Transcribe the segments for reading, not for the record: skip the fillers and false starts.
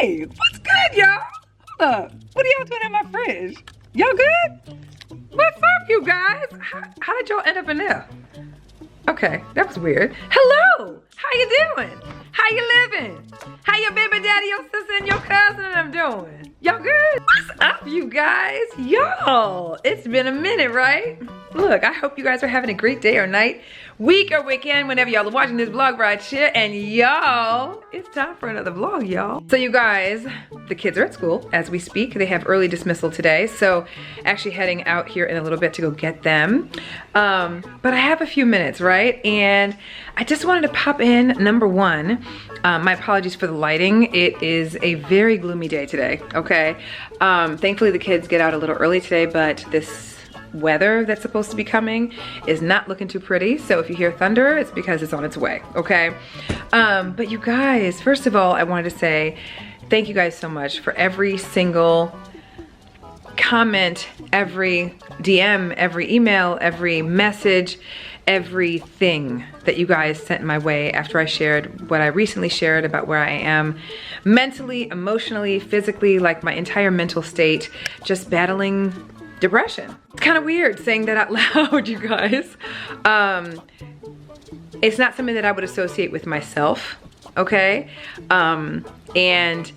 Hey, what's good, y'all? Hold up. What are y'all doing in my fridge? Y'all good? What's up, you guys? How did y'all end up in there? Okay, that was weird. Hello! How you doing? How you living? How your baby daddy, your sister, and your cousin and them doing? Y'all good? What's up, you guys? Y'all, it's been a minute, right? Look, I hope you guys are having a great day or night, week or weekend, whenever y'all are watching this vlog right here. And y'all, it's time for another vlog, y'all. So you guys, the kids are at school as we speak. They have early dismissal today. So actually heading out here in a little bit to go get them. But I have a few minutes, right? And I just wanted to pop in, number one, my apologies for the lighting. It is a very gloomy day today, okay? Thankfully the kids get out a little early today, but this weather that's supposed to be coming is not looking too pretty. So if you hear thunder, it's because it's on its way, okay? But you guys, first of all, I wanted to say thank you guys so much for every single comment, every DM, every email, every message, everything that you guys sent my way after I shared what I recently shared about where I am mentally, emotionally, physically, like my entire mental state, just battling depression. It's kind of weird saying that out loud, you guys. It's not something that I would associate with myself, okay? And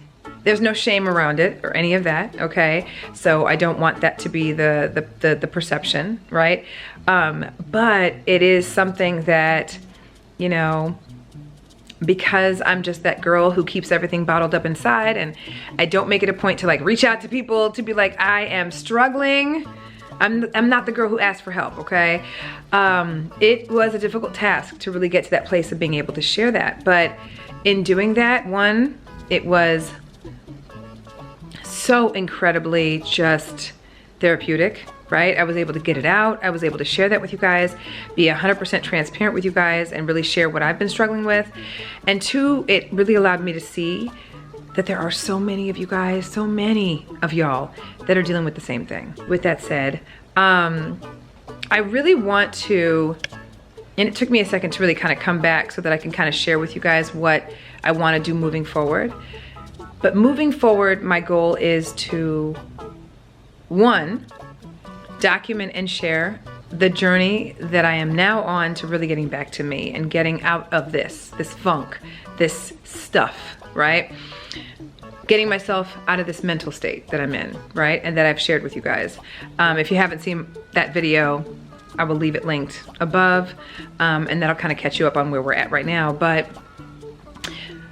there's no shame around it or any of that, okay? So I don't want that to be the perception, right? But it is something that, you know, because I'm just that girl who keeps everything bottled up inside, and I don't make it a point to like reach out to people to be like, I am struggling. I'm not the girl who asked for help, okay? It was a difficult task to really get to that place of being able to share that. But in doing that, one, it was so incredibly just therapeutic, right? I was able to get it out. I was able to share that with you guys, be 100% transparent with you guys, and really share what I've been struggling with. And two, it really allowed me to see that there are so many of you guys, so many of y'all that are dealing with the same thing. With that said, I really want to, and it took me a second to really kind of come back so that I can kind of share with you guys what I want to do moving forward. But moving forward, my goal is to, one, document and share the journey that I am now on to really getting back to me and getting out of this funk, this stuff, right? Getting myself out of this mental state that I'm in, right? And that I've shared with you guys. If you haven't seen that video, I will leave it linked above, and that'll kind of catch you up on where we're at right now. But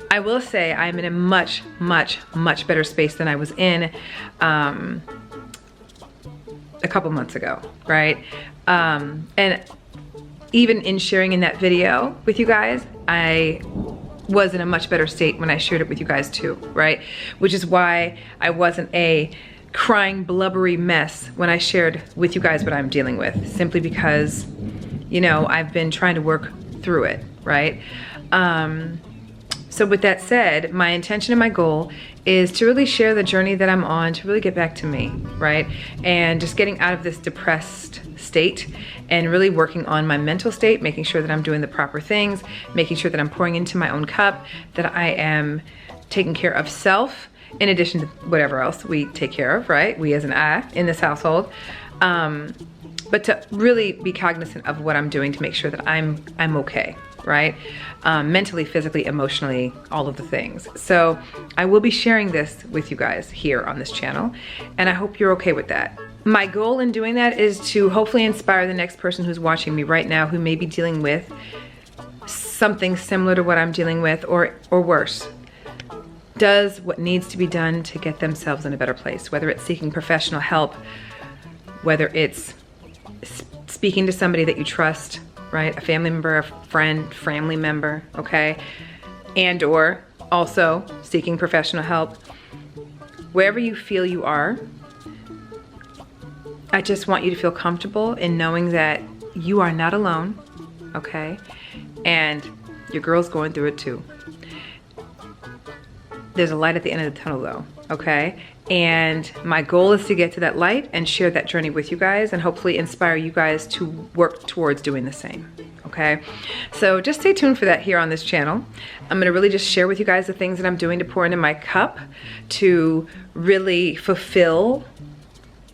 I will say I'm in a much, much, much better space than I was in a couple months ago, right? And even in sharing in that video with you guys, I was in a much better state when I shared it with you guys too, right? Which is why I wasn't a crying, blubbery mess when I shared with you guys what I'm dealing with, simply because, you know, I've been trying to work through it, right? So with that said, my intention and my goal is to really share the journey that I'm on, to really get back to me, right? And just getting out of this depressed state and really working on my mental state, making sure that I'm doing the proper things, making sure that I'm pouring into my own cup, that I am taking care of self, in addition to whatever else we take care of, right? We as an I in this household. But to really be cognizant of what I'm doing to make sure that I'm okay, right? Mentally, physically, emotionally, all of the things. So I will be sharing this with you guys here on this channel, and I hope you're okay with that. My goal in doing that is to hopefully inspire the next person who's watching me right now who may be dealing with something similar to what I'm dealing with, or worse. Does what needs to be done to get themselves in a better place, whether it's seeking professional help, whether it's speaking to somebody that you trust, right? A family member, a friend, family member, okay? And or also seeking professional help. Wherever you feel you are, I just want you to feel comfortable in knowing that you are not alone, okay? And your girl's going through it too. There's a light at the end of the tunnel though, okay? And my goal is to get to that light and share that journey with you guys and hopefully inspire you guys to work towards doing the same, okay? So just stay tuned for that here on this channel. I'm gonna really just share with you guys the things that I'm doing to pour into my cup to really fulfill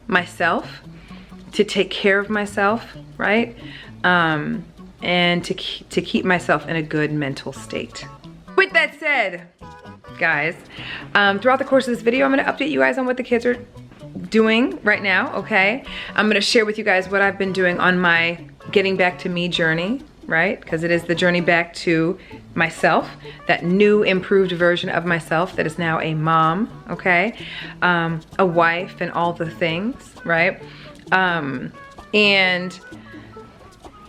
myself, to take care of myself, right? And to keep myself in a good mental state. With that said, guys, throughout the course of this video, I'm gonna update you guys on what the kids are doing right now, okay? I'm gonna share with you guys what I've been doing on my getting back to me journey, right? Because it is the journey back to myself, that new improved version of myself that is now a mom, okay? A wife and all the things, right? And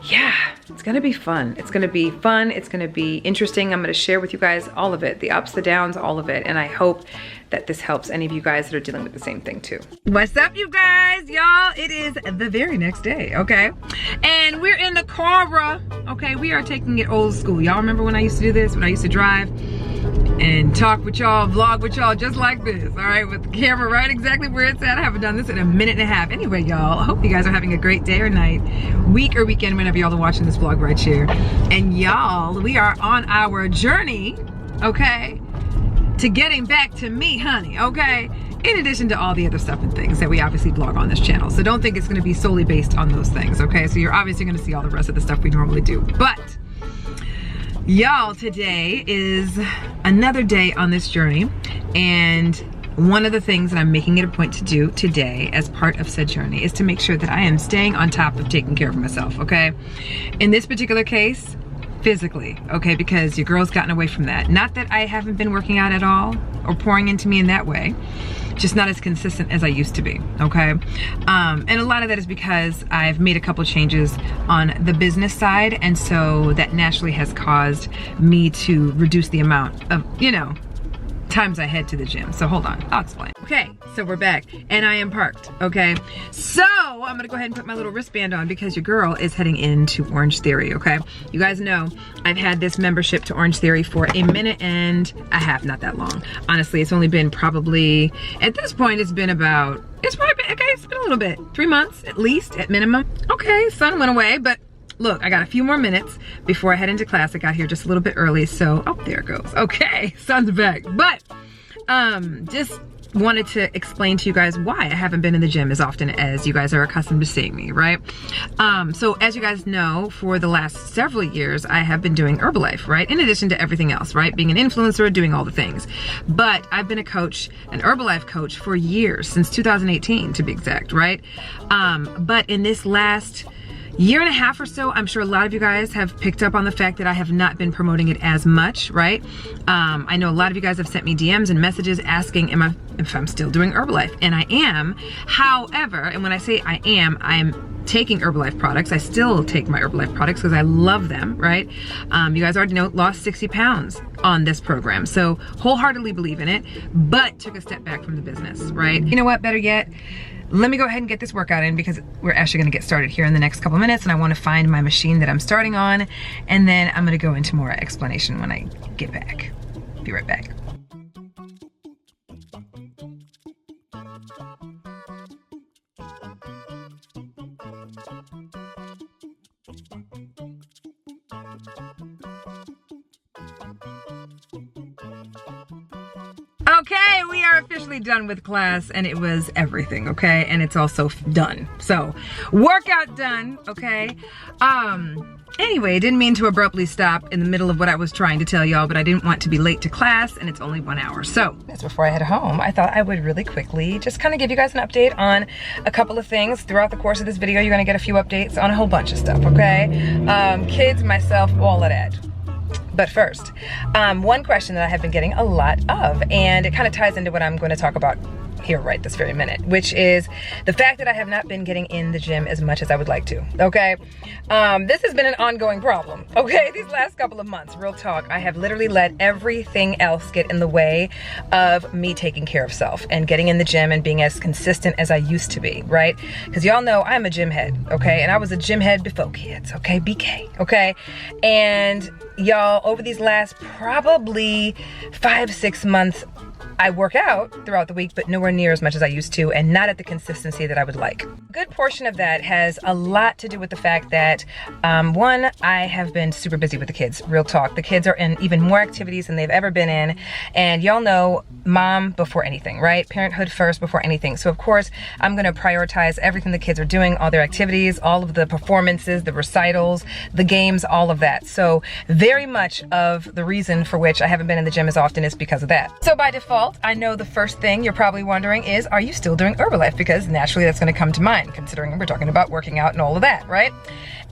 yeah, it's gonna be fun. It's gonna be fun, it's gonna be interesting. I'm gonna share with you guys all of it, the ups, the downs, all of it. And I hope that this helps any of you guys that are dealing with the same thing too. What's up, you guys? Y'all, it is the very next day, okay? And we're in the car, okay? We are taking it old school. Y'all remember when I used to do this, when I used to drive and talk with y'all, vlog with y'all just like this, all right? With the camera right exactly where it's at. I haven't done this in a minute and a half. Anyway, y'all, I hope you guys are having a great day or night, week or weekend, whenever y'all are watching this vlog right here. And y'all, we are on our journey, okay, to getting back to me, honey, okay? In addition to all the other stuff and things that we obviously vlog on this channel. So don't think it's gonna be solely based on those things, okay? So you're obviously gonna see all the rest of the stuff we normally do. But y'all, today is another day on this journey, and one of the things that I'm making it a point to do today as part of said journey is to make sure that I am staying on top of taking care of myself, okay? In this particular case, physically, okay, because your girl's gotten away from that. Not that I haven't been working out at all or pouring into me in that way, just not as consistent as I used to be, okay? And a lot of that is because I've made a couple changes on the business side, and so that naturally has caused me to reduce the amount of, you know, times I head to the gym. So hold on, I'll explain. Okay, so we're back and I am parked, okay? So I'm gonna go ahead and put my little wristband on because your girl is heading into Orange Theory, okay? You guys know I've had this membership to Orange Theory for a minute and a half, not that long. Honestly, it's only been probably, at this point, it's been about, it's probably been, okay, it's been a little bit, 3 months at least, at minimum. Okay, sun went away, but look, I got a few more minutes before I head into class. I got here just a little bit early, so, oh, there it goes. Okay, sun's back. But, just wanted to explain to you guys why I haven't been in the gym as often as you guys are accustomed to seeing me, right? So as you guys know, for the last several years, I have been doing Herbalife, right? In addition to everything else, right? Being an influencer, doing all the things. But I've been a coach, an Herbalife coach for years, since 2018 to be exact, right? But in this last year and a half or so, I'm sure a lot of you guys have picked up on the fact that I have not been promoting it as much, right? I know a lot of you guys have sent me DMs and messages asking if I'm still doing Herbalife, and I am. However, and when I say I am taking Herbalife products. I still take my Herbalife products because I love them, right? You guys already know, lost 60 pounds on this program, so wholeheartedly believe in it, but took a step back from the business, right? You know what, better yet, let me go ahead and get this workout in because we're actually gonna get started here in the next couple minutes, and I wanna find my machine that I'm starting on, and then I'm gonna go into more explanation when I get back. Be right back. Okay, we are officially done with class, and it was everything, okay? And it's also done. So, workout done, okay? Anyway, didn't mean to abruptly stop in the middle of what I was trying to tell y'all, but I didn't want to be late to class, and it's only 1 hour. So, that's before I head home. I thought I would really quickly just kind of give you guys an update on a couple of things. Throughout the course of this video, you're gonna get a few updates on a whole bunch of stuff, okay? Kids, myself, all of that. But first, one question that I have been getting a lot of, and it kind of ties into what I'm going to talk about here right this very minute, which is the fact that I have not been getting in the gym as much as I would like to, okay? This has been an ongoing problem, okay? These last couple of months, real talk, I have literally let everything else get in the way of me taking care of self and getting in the gym and being as consistent as I used to be, right? Because y'all know I'm a gym head, okay? And I was a gym head before kids, okay? BK, okay? And y'all, over these last probably 5-6 months, I work out throughout the week, but nowhere near as much as I used to, and not at the consistency that I would like. A good portion of that has a lot to do with the fact that, one, I have been super busy with the kids, real talk. The kids are in even more activities than they've ever been in, and y'all know mom before anything, right? Parenthood first before anything. So of course, I'm gonna prioritize everything the kids are doing, all their activities, all of the performances, the recitals, the games, all of that. So very much of the reason for which I haven't been in the gym as often is because of that. So by default, I know the first thing you're probably wondering is, are you still doing Herbalife? Because naturally that's gonna come to mind, considering we're talking about working out and all of that, right?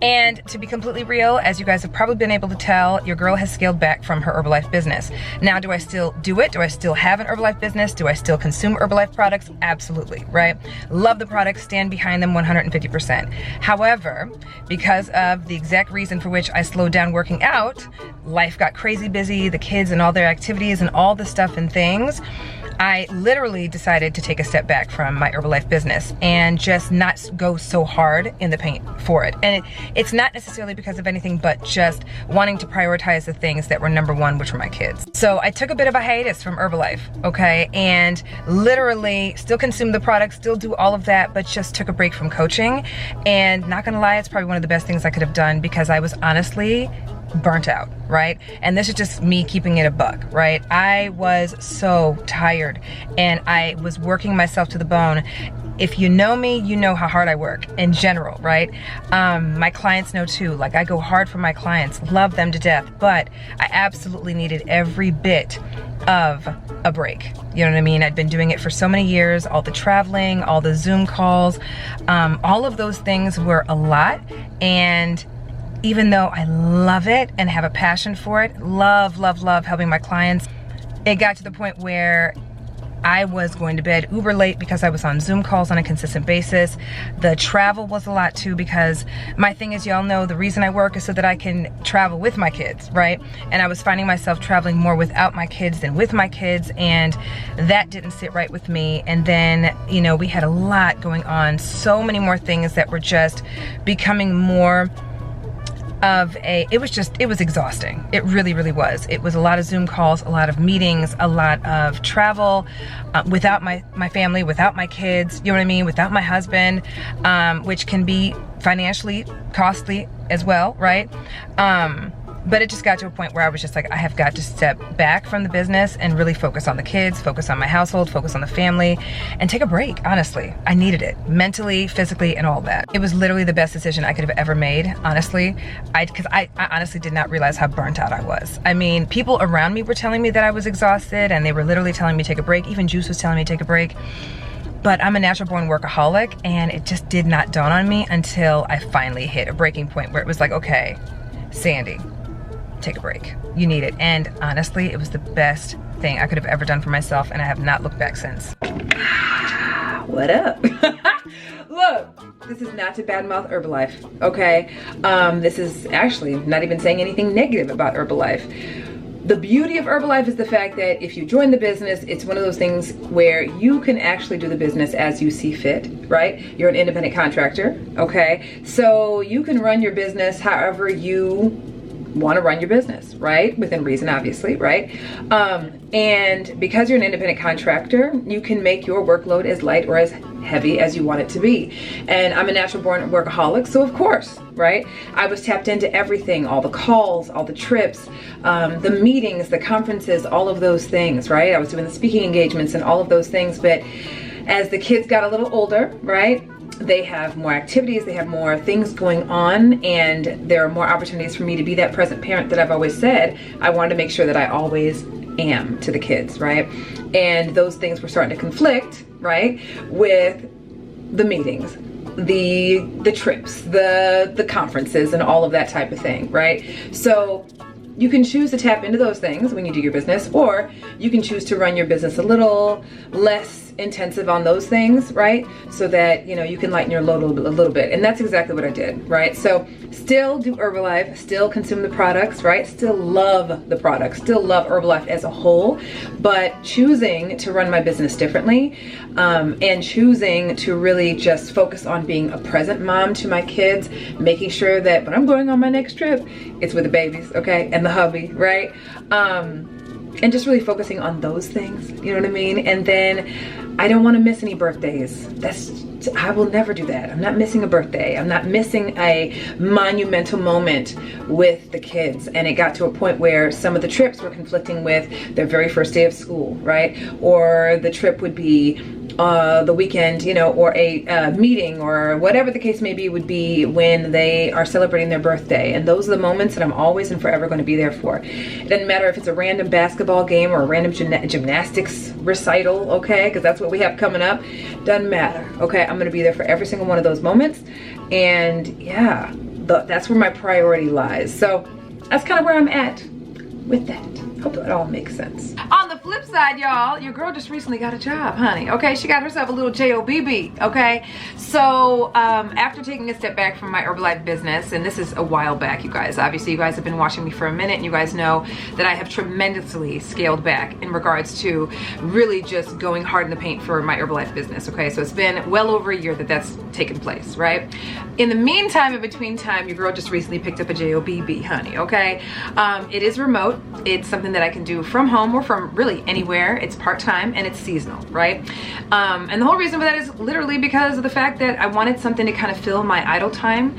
And to be completely real, as you guys have probably been able to tell, your girl has scaled back from her Herbalife business. Now, do I still do it? Do I still have an Herbalife business? Do I still consume Herbalife products? Absolutely, right? Love the products, stand behind them 150%. However, because of the exact reason for which I slowed down working out, life got crazy busy, the kids and all their activities and all the stuff and things, I literally decided to take a step back from my Herbalife business and just not go so hard in the paint for it. And it's not necessarily because of anything but just wanting to prioritize the things that were number one, which were my kids. So I took a bit of a hiatus from Herbalife, okay? And literally still consume the products, still do all of that, but just took a break from coaching. And not gonna lie, it's probably one of the best things I could have done because I was honestly burnt out, right? And this is just me keeping it a buck, right? I was so tired and I was working myself to the bone. If you know me, you know how hard I work in general, right? My clients know too, like I go hard for my clients, love them to death, but I absolutely needed every bit of a break. You know what I mean? I'd been doing it for so many years, all the traveling, all the Zoom calls, all of those things were a lot. And even though I love it and have a passion for it, love helping my clients, it got to the point where I was going to bed uber late because I was on Zoom calls on a consistent basis. The travel was a lot too because my thing is, y'all know the reason I work is so that I can travel with my kids, right? And I was finding myself traveling more without my kids than with my kids, and that didn't sit right with me. And then, you know, we had a lot going on, so many more things that were just becoming more of a, it was exhausting. It really was. It was a lot of Zoom calls, a lot of meetings, a lot of travel without my family, without my kids, you know what I mean, without my husband, which can be financially costly as well, right? But it just got to a point where I was just like, I have got to step back from the business and really focus on the kids, focus on my household, focus on the family, and take a break, honestly. I needed it, mentally, physically, and all that. It was literally the best decision I could have ever made, honestly. Because I honestly did not realize how burnt out I was. I mean, people around me were telling me that I was exhausted, and they were literally telling me to take a break. Even Juice was telling me to take a break. But I'm a natural born workaholic, and it just did not dawn on me until I finally hit a breaking point where it was like, okay, Sandy, take a break. You need it. And honestly, it was the best thing I could have ever done for myself, and I have not looked back since. What up? Look, this is not to badmouth Herbalife, okay? This is actually not even saying anything negative about Herbalife. The beauty of Herbalife is the fact that if you join the business, it's one of those things where you can actually do the business as you see fit, right? You're an independent contractor, okay? So you can run your business however you want to run your business, right? Within reason, obviously, right? And because you're an independent contractor, you can make your workload as light or as heavy as you want it to be. And I'm a natural born workaholic, so of course, right? I was tapped into everything, all the calls, all the trips, the meetings, the conferences, all of those things, right? I was doing the speaking engagements and all of those things, but as the kids got a little older, right? They have more activities, they have more things going on, and there are more opportunities for me to be that present parent that I've always said I wanted to make sure that I always am to the kids, right? And those things were starting to conflict, right, with the meetings, the trips, the conferences, and all of that type of thing, right? So you can choose to tap into those things when you do your business, or you can choose to run your business a little less intensive on those things, right? So that, you know, you can lighten your load a little bit. And that's exactly what I did, right? So still do Herbalife, still consume the products, right? Still love the products, still love Herbalife as a whole, but choosing to run my business differently, and choosing to really just focus on being a present mom to my kids, making sure that when I'm going on my next trip, it's with the babies, okay? And the hubby, right? and just really focusing on those things, you know what I mean? And then I don't want to miss any birthdays. I will never do that. I'm not missing a birthday. I'm not missing a monumental moment with the kids. And it got to a point where some of the trips were conflicting with their very first day of school, right? Or the trip would be the weekend, you know, or a meeting, or whatever the case may be, would be when they are celebrating their birthday. And those are the moments that I'm always and forever going to be there for. It doesn't matter if it's a random basketball game or a random gymnastics recital, okay, because that's what we have coming up. Doesn't matter, okay? I'm going to be there for every single one of those moments. And yeah, that's where my priority lies. So that's kind of where I'm at with that. Hope that all makes sense. On the flip side, y'all, your girl just recently got a job, honey. Okay, she got herself a little JOBB. Okay, so after taking a step back from my Herbalife business, and this is a while back, you guys. Obviously, you guys have been watching me for a minute, and you guys know that I have tremendously scaled back in regards to really just going hard in the paint for my Herbalife business. Okay, so it's been well over a year that that's taken place, right? In the meantime, in between time, your girl just recently picked up a JOBB, honey. Okay, it is remote. It's something that I can do from home or from really anywhere. It's part-time and it's seasonal, right? And the whole reason for that is literally because of the fact that I wanted something to kind of fill my idle time.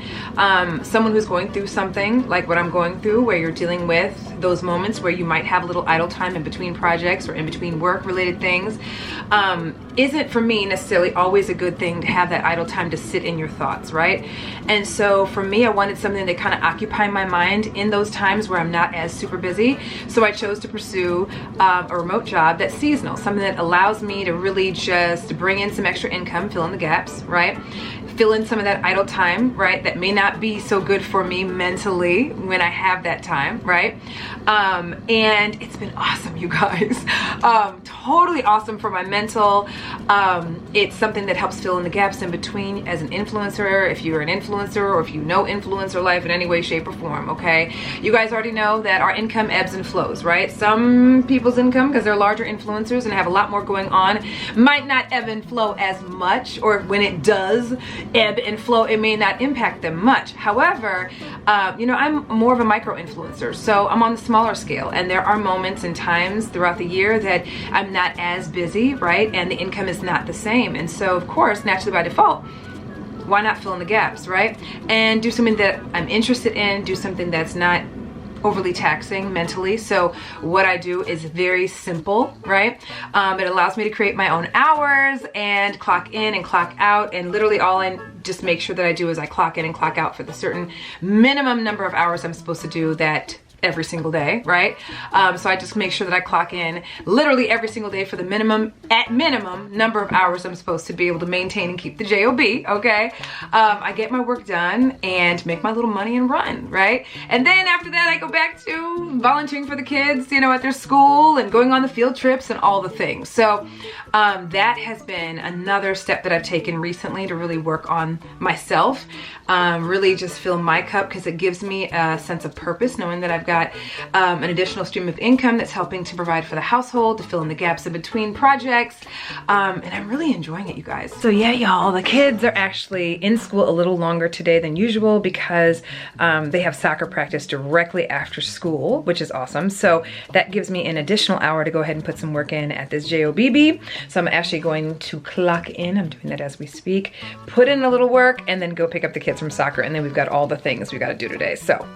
Someone who's going through something like what I'm going through, where you're dealing with those moments where you might have a little idle time in between projects or in between work related things, isn't for me necessarily always a good thing to have that idle time to sit in your thoughts, right? And so for me, I wanted something to kind of occupy my mind in those times where I'm not as super busy. So I chose to pursue a remote job that's seasonal, something that allows me to really just bring in some extra income, fill in the gaps, right? Fill in some of that idle time, right? That may not be so good for me mentally when I have that time, right? And it's been awesome, you guys. Totally awesome for my mental. It's something that helps fill in the gaps in between as an influencer, if you're an influencer or if you know influencer life in any way, shape, or form, okay? You guys already know that our income ebbs and flows, right? Some people's income, because they're larger influencers and have a lot more going on, might not ebb and flow as much, or when it does ebb and flow, it may not impact them much. However, you know, I'm more of a micro influencer, so I'm on the smaller scale, and there are moments and times throughout the year that I'm not as busy, right? And the income is not the same. And so, of course, naturally by default, why not fill in the gaps, right? And do something that I'm interested in, do something that's not overly taxing mentally. So what I do is very simple, right? It allows me to create my own hours and clock in and clock out, and literally all I just make sure that I do is I clock in and clock out for the certain minimum number of hours I'm supposed to do that every single day, right? So I just make sure that I clock in literally every single day for the minimum number of hours I'm supposed to be able to maintain and keep the job, okay? I get my work done and make my little money and run, right? And then after that, I go back to volunteering for the kids, you know, at their school and going on the field trips and all the things. So that has been another step that I've taken recently to really work on myself, really just fill my cup, because it gives me a sense of purpose knowing that I've got an additional stream of income that's helping to provide for the household, to fill in the gaps in between projects, and I'm really enjoying it, you guys. So yeah, y'all, the kids are actually in school a little longer today than usual because they have soccer practice directly after school, which is awesome. So that gives me an additional hour to go ahead and put some work in at this JOBB. So I'm actually going to clock in, I'm doing that as we speak, put in a little work, and then go pick up the kids from soccer, and then we've got all the things we got to do today. So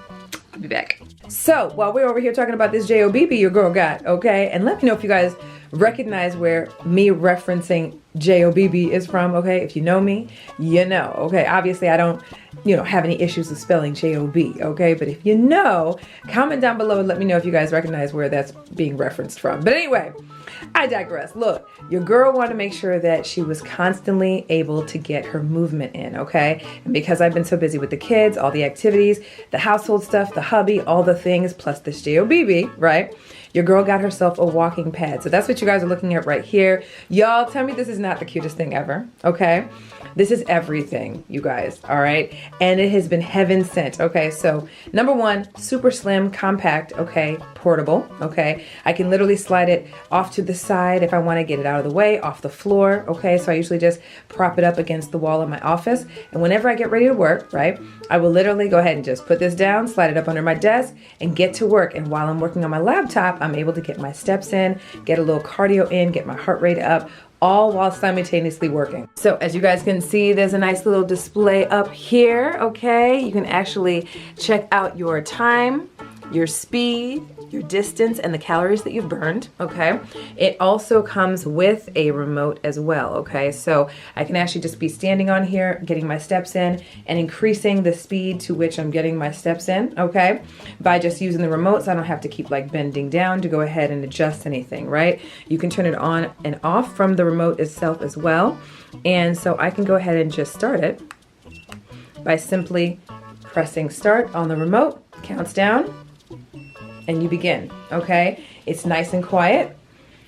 I'll be back. So while we're over here talking about this JOBB your girl got, okay? And let me know if you guys recognize where me referencing JOBB is from, okay? If you know me, you know, okay? Obviously, I don't, you know, have any issues with spelling J-O-B, okay? But if you know, comment down below and let me know if you guys recognize where that's being referenced from. But anyway, I digress. Look, your girl wanted to make sure that she was constantly able to get her movement in, okay? And because I've been so busy with the kids, all the activities, the household stuff, the hubby, all the things, plus this JOBB, right? Your girl got herself a walking pad. So that's what you guys are looking at right here. Y'all, tell me this is not not the cutest thing ever, okay? This is everything, you guys, all right? And it has been heaven sent, okay? So number one, super slim, compact, okay? Portable, okay? I can literally slide it off to the side if I wanna get it out of the way, off the floor, okay? So I usually just prop it up against the wall of my office. And whenever I get ready to work, right? I will literally go ahead and just put this down, slide it up under my desk, and get to work. And while I'm working on my laptop, I'm able to get my steps in, get a little cardio in, get my heart rate up, all while simultaneously working. So as you guys can see, there's a nice little display up here, okay? You can actually check out your time, your speed, your distance, and the calories that you've burned, okay? It also comes with a remote as well, okay? So I can actually just be standing on here, getting my steps in, and increasing the speed to which I'm getting my steps in, okay? By just using the remote, so I don't have to keep like bending down to go ahead and adjust anything, right? You can turn it on and off from the remote itself as well. And so I can go ahead and just start it by simply pressing start on the remote, counts down, and you begin, okay? It's nice and quiet.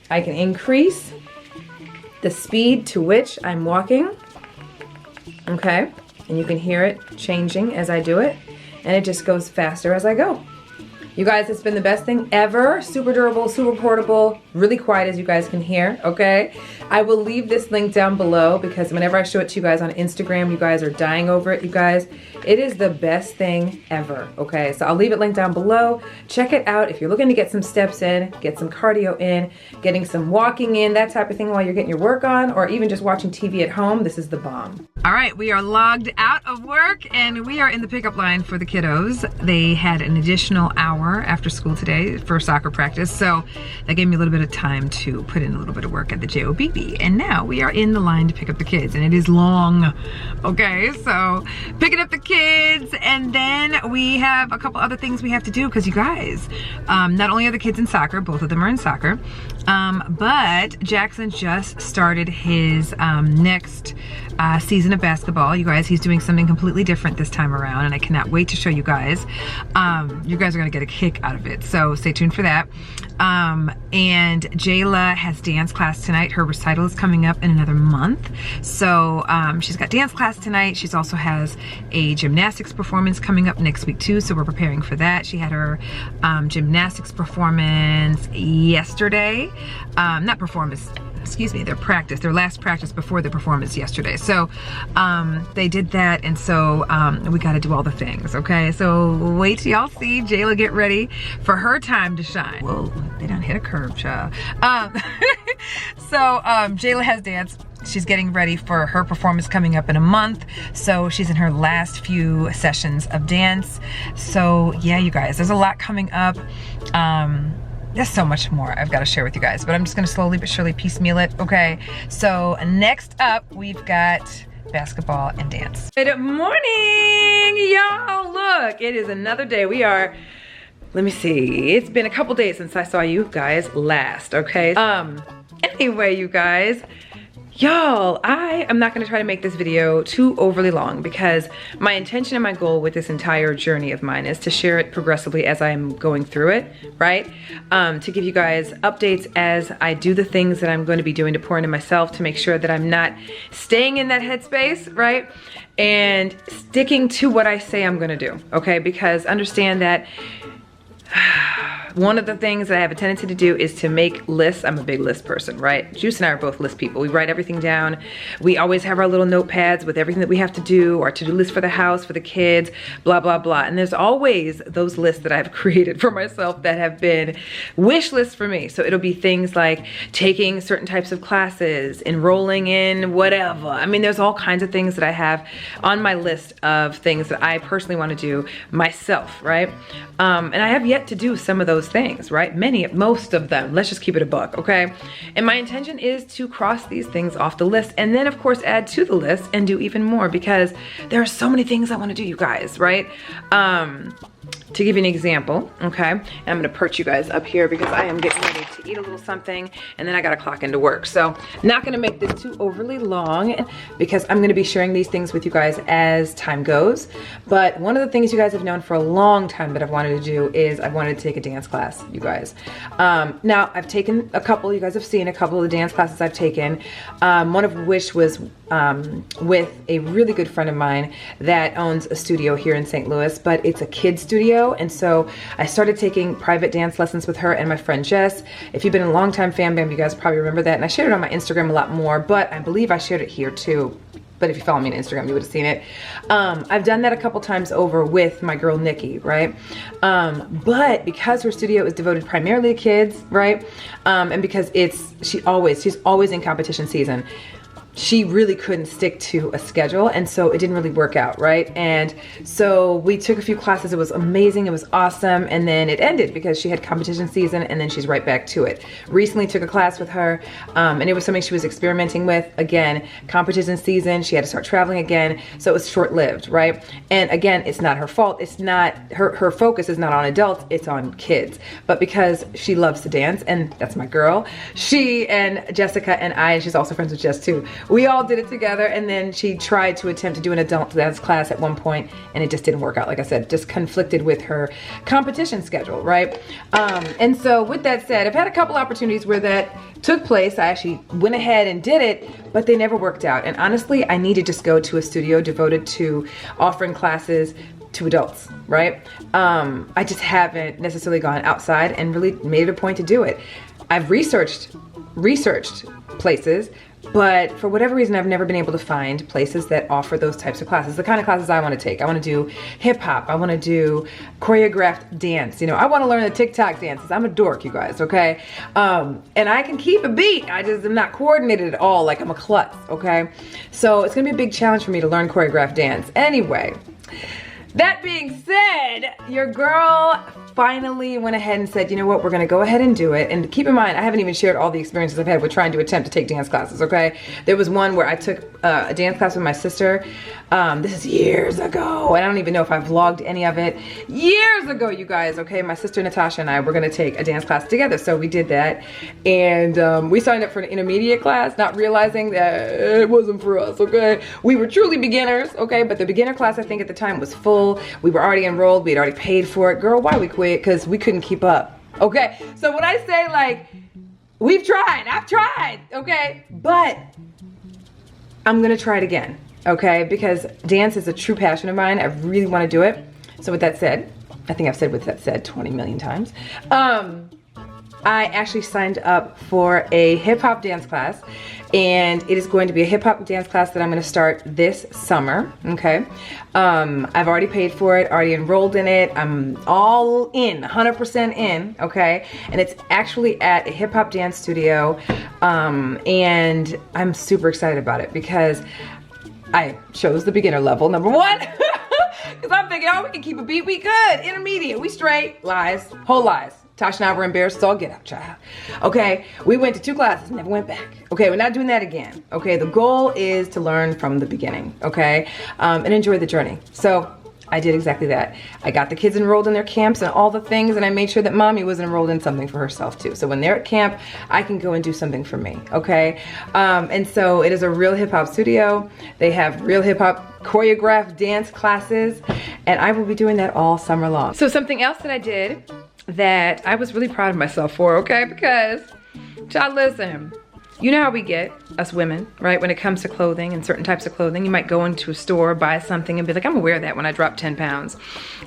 I can increase the speed to which I'm walking, okay? And you can hear it changing as I do it, and it just goes faster as I go. You guys, it's been the best thing ever. Super durable, super portable, really quiet as you guys can hear, okay? I will leave this link down below because whenever I show it to you guys on Instagram, you guys are dying over it, you guys. It is the best thing ever, okay? So I'll leave it linked down below. Check it out if you're looking to get some steps in, get some cardio in, getting some walking in, that type of thing while you're getting your work on, or even just watching TV at home. This is the bomb. All right, we are logged out of work and we are in the pickup line for the kiddos. They had an additional hour after school today for soccer practice, so that gave me a little bit of time to put in a little bit of work at the JOBB. And now we are in the line to pick up the kids, and it is long, okay? So picking up the kids, and then we have a couple other things we have to do because you guys, not only are the kids in soccer, both of them are in soccer, but Jackson just started his next season of basketball. You guys, he's doing something completely different this time around, and I cannot wait to show you guys. You guys are gonna get a kick out of it, so stay tuned for that. And Jayla has dance class tonight. Her recital is coming up in another month, so she's got dance class tonight. She's also has a gymnastics performance coming up next week too, so we're preparing for that. She had her gymnastics performance yesterday. Not performance, excuse me, their last practice before the performance yesterday. So they did that, and so we got to do all the things, okay? So wait till y'all see Jayla get ready for her time to shine. Whoa, they done hit a curve, child. So Jayla has dance. She's getting ready for her performance coming up in a month. So she's in her last few sessions of dance. So yeah, you guys, there's a lot coming up. There's so much more I've got to share with you guys, but I'm just gonna slowly but surely piecemeal it, okay? So next up, we've got basketball and dance. Good morning, y'all. Look, it is another day. We are, let me see, it's been a couple days since I saw you guys last, okay? Anyway, you guys, y'all, I am not gonna try to make this video too overly long because my intention and my goal with this entire journey of mine is to share it progressively as I'm going through it, right? To give you guys updates as I do the things that I'm going to be doing to pour into myself to make sure that I'm not staying in that headspace, right? And sticking to what I say I'm gonna do, okay? Because understand that one of the things that I have a tendency to do is to make lists. I'm a big list person, right? Juice and I are both list people. We write everything down. We always have our little notepads with everything that we have to do, our to-do list for the house, for the kids, blah, blah, blah. And there's always those lists that I've created for myself that have been wish lists for me. So it'll be things like taking certain types of classes, enrolling in whatever. I mean, there's all kinds of things that I have on my list of things that I personally want to do myself, right? And I have yet to do some of those things, right? Most of them, let's just keep it a buck, okay? And my intention is to cross these things off the list and then of course add to the list and do even more because there are so many things I want to do, you guys, right? to give you an example, okay? And I'm gonna perch you guys up here because I am getting ready to eat a little something and then I gotta clock into work. So not gonna make this too overly long because I'm gonna be sharing these things with you guys as time goes. But one of the things you guys have known for a long time that I've wanted to do is I wanted to take a dance class, you guys. Now I've taken a couple, you guys have seen a couple of the dance classes I've taken, one of which was with a really good friend of mine that owns a studio here in St. Louis, but it's a kid's studio. And so I started taking private dance lessons with her and my friend Jess. If you've been a longtime fan bam, you guys probably remember that. And I shared it on my Instagram a lot more, but I believe I shared it here too. But if you follow me on Instagram, you would have seen it. I've done that a couple times over with my girl, Nikki, right? But because her studio is devoted primarily to kids, right? And because she's always in competition season, she really couldn't stick to a schedule, and so it didn't really work out, right? And so we took a few classes. It was amazing, it was awesome, and then it ended because she had competition season, and then she's right back to it. Recently took a class with her, and it was something she was experimenting with. Again, competition season, she had to start traveling again, so it was short-lived, right? And again, it's not her fault. It's not, her focus is not on adults, it's on kids. But because she loves to dance, and that's my girl, she and Jessica and I, and she's also friends with Jess too, we all did it together, and then she tried to attempt to do an adult dance class at one point, and it just didn't work out. Like I said, just conflicted with her competition schedule, right? And so with that said, I've had a couple opportunities where that took place. I actually went ahead and did it, but they never worked out. And honestly, I need to just go to a studio devoted to offering classes to adults, right? I just haven't necessarily gone outside and really made it a point to do it. I've researched places, but for whatever reason, I've never been able to find places that offer those types of classes, the kind of classes I want to take. I want to do hip hop. I want to do choreographed dance. You know, I want to learn the TikTok dances. I'm a dork, you guys, okay? And I can keep a beat. I just am not coordinated at all. Like I'm a klutz, okay? So it's going to be a big challenge for me to learn choreographed dance. Anyway, that being said, your girl finally went ahead and said, you know what, we're gonna go ahead and do it. And keep in mind, I haven't even shared all the experiences I've had with trying to attempt to take dance classes, okay? There was one where I took a dance class with my sister. This is years ago, and I don't even know if I've vlogged any of it. Years ago, you guys, okay? My sister Natasha and I were gonna take a dance class together, so we did that. And we signed up for an intermediate class, not realizing that it wasn't for us, okay? We were truly beginners, okay? But the beginner class, I think at the time, was full. We were already enrolled, we had already paid for it. Girl, why we quit? Because we couldn't keep up, okay? So when I say like, we've tried, I've tried, okay? But I'm gonna try it again, okay? Because dance is a true passion of mine. I really wanna do it. So with that said, I think I've said with that said 20 million times. I actually signed up for a hip hop dance class, and it is going to be a hip hop dance class that I'm going to start this summer, okay? I've already paid for it, already enrolled in it. I'm all in, 100% in, okay? And it's actually at a hip hop dance studio, and I'm super excited about it because I chose the beginner level, number one. Because I'm thinking, oh, we can keep a beat, we good. Intermediate, we straight. Lies, whole lies. Tasha and I were embarrassed, so I'll get out, child. Okay, we went to 2 classes, never went back. Okay, we're not doing that again. Okay, the goal is to learn from the beginning, okay? And enjoy the journey. So I did exactly that. I got the kids enrolled in their camps and all the things, and I made sure that mommy was enrolled in something for herself too. So when they're at camp, I can go and do something for me, okay? And so it is a real hip hop studio. They have real hip hop choreographed dance classes, and I will be doing that all summer long. So something else that I did that I was really proud of myself for, okay? Because, child, listen, you know how we get, us women, right? When it comes to clothing and certain types of clothing, you might go into a store, buy something and be like, I'm gonna wear that when I drop 10 pounds.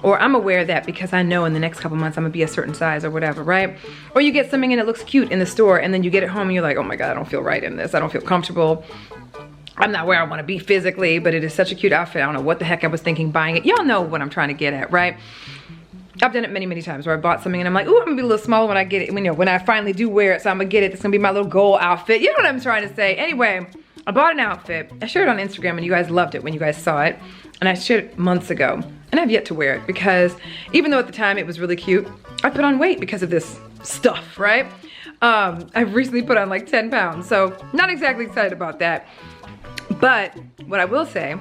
Or I'm gonna wear that because I know in the next couple months I'm gonna be a certain size or whatever, right? Or you get something and it looks cute in the store and then you get it home and you're like, oh my God, I don't feel right in this. I don't feel comfortable. I'm not where I wanna be physically, but it is such a cute outfit. I don't know what the heck I was thinking buying it. Y'all know what I'm trying to get at, right? I've done it many, many times where I bought something and I'm like, ooh, I'm gonna be a little smaller when I get it, when I finally do wear it, so I'm gonna get it. It's gonna be my little goal outfit. You know what I'm trying to say. Anyway, I bought an outfit. I shared it on Instagram and you guys loved it when you guys saw it. And I shared it months ago. And I've yet to wear it because even though at the time it was really cute, I put on weight because of this stuff, right? I've recently put on like 10 pounds, so not exactly excited about that. But what I will say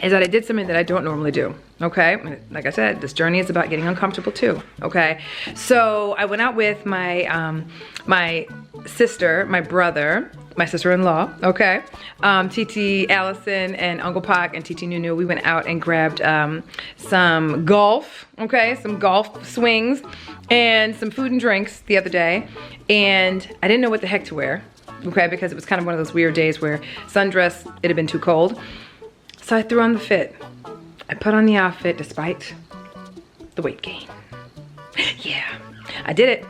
is that I did something that I don't normally do, okay? Like I said, this journey is about getting uncomfortable too, okay? So I went out with my, my sister, my brother, my sister-in-law, okay? TT Allison and Uncle Pac and TT Nunu, we went out and grabbed some golf, okay? Some golf swings and some food and drinks the other day. And I didn't know what the heck to wear, okay? Because it was kind of one of those weird days where sundress, it had been too cold. So I threw on the fit. I put on the outfit despite the weight gain. Yeah, I did it.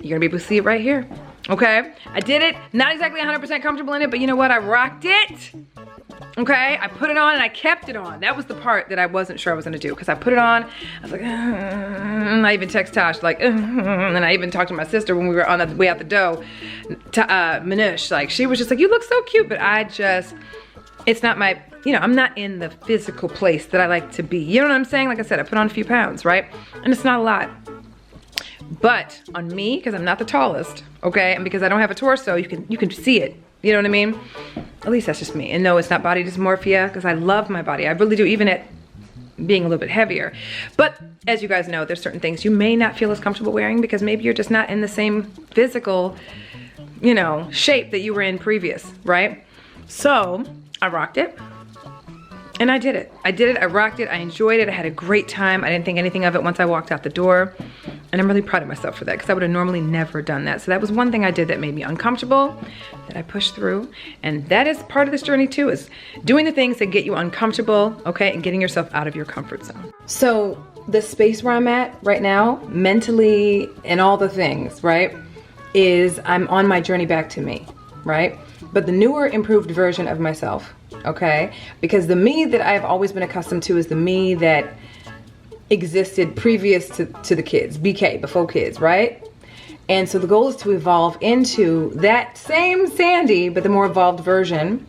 You're gonna be able to see it right here, okay? I did it, not exactly 100% comfortable in it, but you know what, I rocked it. Okay, I put it on and I kept it on. That was the part that I wasn't sure I was gonna do, because I put it on, I was like, and I even text Tosh like, and I even talked to my sister when we were on the way out the door, Manush, like, she was just like, you look so cute, but I just, it's not my, you know, I'm not in the physical place that I like to be. You know what I'm saying? Like I said, I put on a few pounds, right? And it's not a lot. But on me, because I'm not the tallest, okay, and because I don't have a torso, you can see it. You know what I mean? At least that's just me. And no, it's not body dysmorphia, because I love my body. I really do, even at being a little bit heavier. But as you guys know, there's certain things you may not feel as comfortable wearing because maybe you're just not in the same physical, you know, shape that you were in previous, right? So I rocked it. And I did it. I did it, I rocked it, I enjoyed it, I had a great time. I didn't think anything of it once I walked out the door. And I'm really proud of myself for that, because I would have normally never done that. So that was one thing I did that made me uncomfortable, that I pushed through. And that is part of this journey too, is doing the things that get you uncomfortable, okay, and getting yourself out of your comfort zone. So the space where I'm at right now, mentally and all the things, right, is I'm on my journey back to me, right? But the newer, improved version of myself, okay? Because the me that I've always been accustomed to is the me that existed previous to the kids, BK, before kids, right? And so the goal is to evolve into that same Sandy, but the more evolved version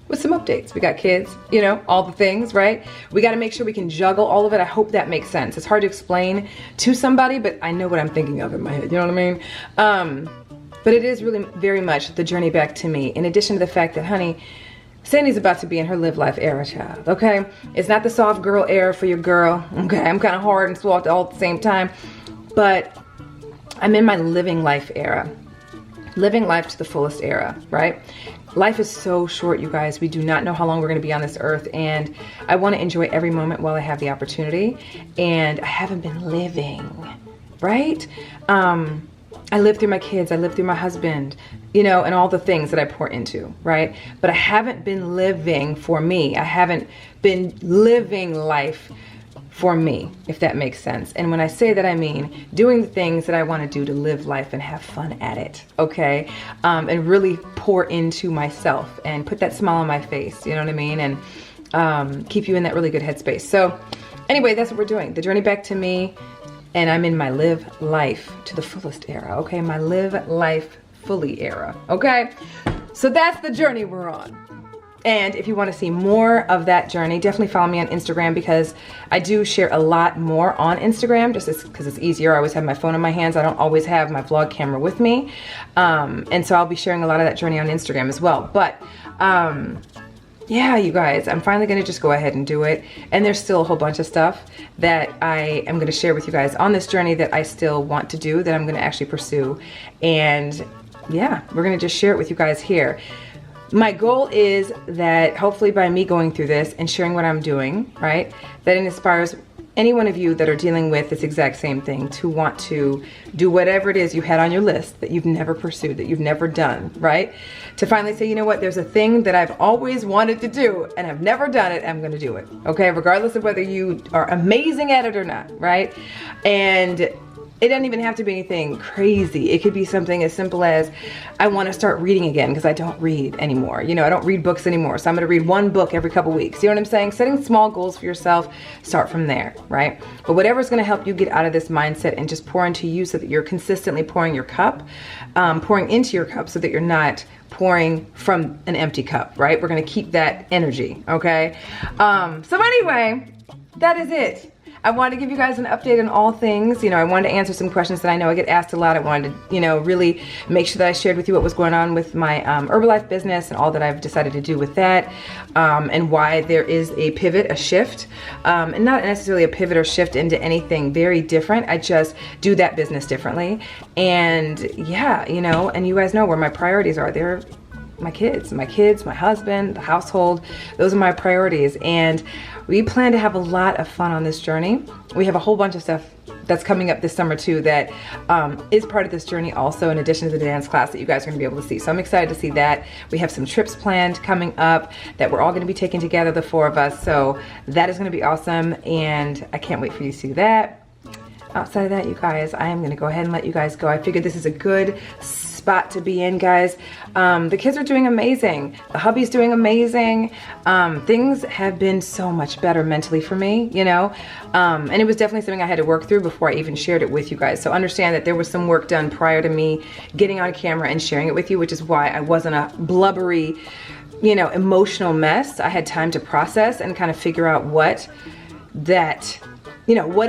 with some updates. We got kids, you know, all the things, right? We got to make sure we can juggle all of it. I hope that makes sense. It's hard to explain to somebody, but I know what I'm thinking of in my head, you know what I mean? But it is really very much the journey back to me. In addition to the fact that, honey, Sandy's about to be in her live life era, child, okay? It's not the soft girl era for your girl, okay? I'm kind of hard and soft all at the same time, but I'm in my living life era. Living life to the fullest era, right? Life is so short, you guys. We do not know how long we're gonna be on this earth, and I wanna enjoy every moment while I have the opportunity, and I haven't been living, right? I live through my kids, I live through my husband, you know, and all the things that I pour into, right? But I haven't been living for me. I haven't been living life for me, if that makes sense. And when I say that, I mean doing the things that I want to do to live life and have fun at it, okay? And really pour into myself and put that smile on my face, you know what I mean? And keep you in that really good headspace. So anyway, that's what we're doing. The journey back to me. And I'm in my live life to the fullest era, okay? My live life fully era, okay? So that's the journey we're on. And if you want to see more of that journey, definitely follow me on Instagram, because I do share a lot more on Instagram, just because it's easier. I always have my phone in my hands. I don't always have my vlog camera with me. And so I'll be sharing a lot of that journey on Instagram as well. But yeah, you guys, I'm finally gonna just go ahead and do it. And there's still a whole bunch of stuff that I am gonna share with you guys on this journey that I still want to do, that I'm gonna actually pursue. And yeah, we're gonna just share it with you guys here. My goal is that hopefully by me going through this and sharing what I'm doing, right, that it inspires any one of you that are dealing with this exact same thing to want to do whatever it is you had on your list that you've never pursued, that you've never done, right? To finally say, you know what, there's a thing that I've always wanted to do and I've never done it, I'm gonna do it, okay? Regardless of whether you are amazing at it or not, right? And it doesn't even have to be anything crazy. It could be something as simple as, I want to start reading again because I don't read anymore. You know, I don't read books anymore. So I'm going to read one book every couple weeks. You know what I'm saying? Setting small goals for yourself, start from there, right? But whatever's going to help you get out of this mindset and just pour into you so that you're consistently pouring your cup, pouring into your cup so that you're not pouring from an empty cup, right? We're going to keep that energy, okay? So anyway, that is it. I wanted to give you guys an update on all things. You know, I wanted to answer some questions that I know I get asked a lot. I wanted to, you know, really make sure that I shared with you what was going on with my Herbalife business and all that I've decided to do with that, and why there is a pivot, a shift, and not necessarily a pivot or shift into anything very different. I just do that business differently. And yeah, you know, and you guys know where my priorities are. They're my kids, my husband, the household. Those are my priorities. And we plan to have a lot of fun on this journey. We have a whole bunch of stuff that's coming up this summer too that is part of this journey also, in addition to the dance class that you guys are gonna be able to see. So I'm excited to see that. We have some trips planned coming up that we're all gonna be taking together, the 4 of us. So that is gonna be awesome, and I can't wait for you to see that. Outside of that, you guys, I am gonna go ahead and let you guys go. I figured this is a good spot to be in, guys. The kids are doing amazing. The hubby's doing amazing. Things have been so much better mentally for me, you know? And it was definitely something I had to work through before I even shared it with you guys. So understand that there was some work done prior to me getting on camera and sharing it with you, which is why I wasn't a blubbery, you know, emotional mess. I had time to process and kind of figure out what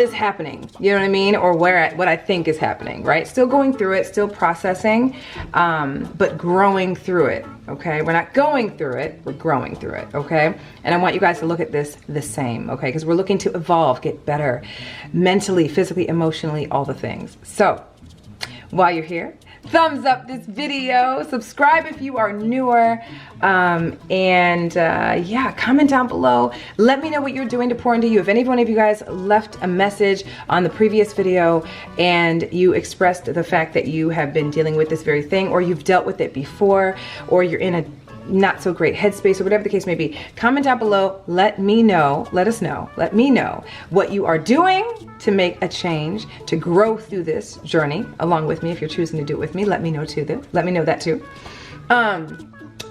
is happening, you know what I mean? Or what I think is happening, right? Still going through it, still processing, but growing through it, okay? We're not going through it, we're growing through it, okay? And I want you guys to look at this the same, okay? Because we're looking to evolve, get better, mentally, physically, emotionally, all the things. So, while you're here, thumbs up this video, subscribe if you are newer, yeah, comment down below. Let me know what you're doing to pour into you. If any one of you guys left a message on the previous video and you expressed the fact that you have been dealing with this very thing, or you've dealt with it before, or you're in a not so great headspace, or whatever the case may be, comment down below. Let me know, let me know what you are doing to make a change, to grow through this journey along with me. If you're choosing to do it with me, let me know that too.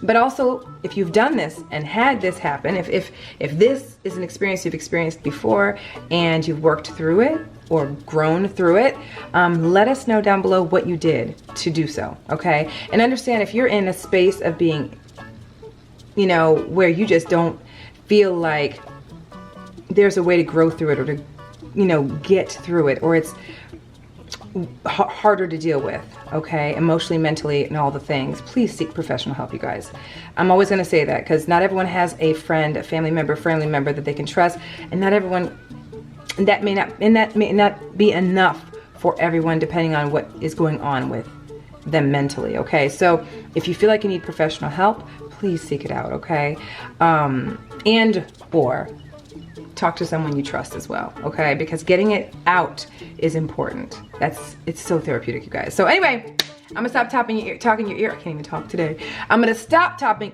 But also, if you've done this and had this happen, if this is an experience you've experienced before and you've worked through it or grown through it, let us know down below what you did to do so, okay? And understand, if you're in a space of being, you know, where you just don't feel like there's a way to grow through it, or to, you know, get through it, or it's harder to deal with, okay, emotionally, mentally, and all the things, please seek professional help, you guys. I'm always going to say that, because not everyone has a friend, a family member that they can trust, and not everyone, that may not be enough for everyone, depending on what is going on with them mentally, okay? So if you feel like you need professional help, please seek it out, okay? Or talk to someone you trust as well, okay? Because getting it out is important. It's so therapeutic, you guys. So anyway, I'm gonna stop talking your ear. I can't even talk today. I'm gonna stop talking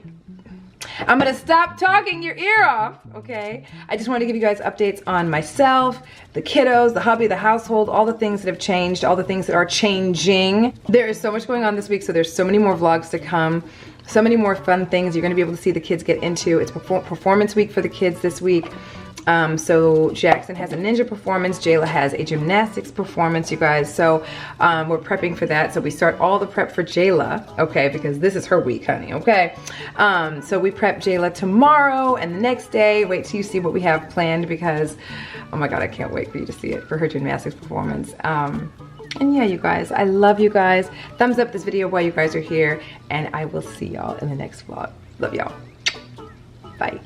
your ear off, okay? I just want to give you guys updates on myself, the kiddos, the hubby, the household, all the things that have changed, all the things that are changing. There is so much going on this week, so there's so many more vlogs to come. So many more fun things you're going to be able to see the kids get into. It's performance week for the kids this week. So Jackson has a ninja performance. Jayla has a gymnastics performance, you guys. So we're prepping for that. So we start all the prep for Jayla, okay, because this is her week, honey, okay? So we prep Jayla tomorrow and the next day. Wait till you see what we have planned, because, oh my God, I can't wait for you to see it, for her gymnastics performance. And yeah, you guys, I love you guys. Thumbs up this video while you guys are here, and I will see y'all in the next vlog. Love y'all. Bye.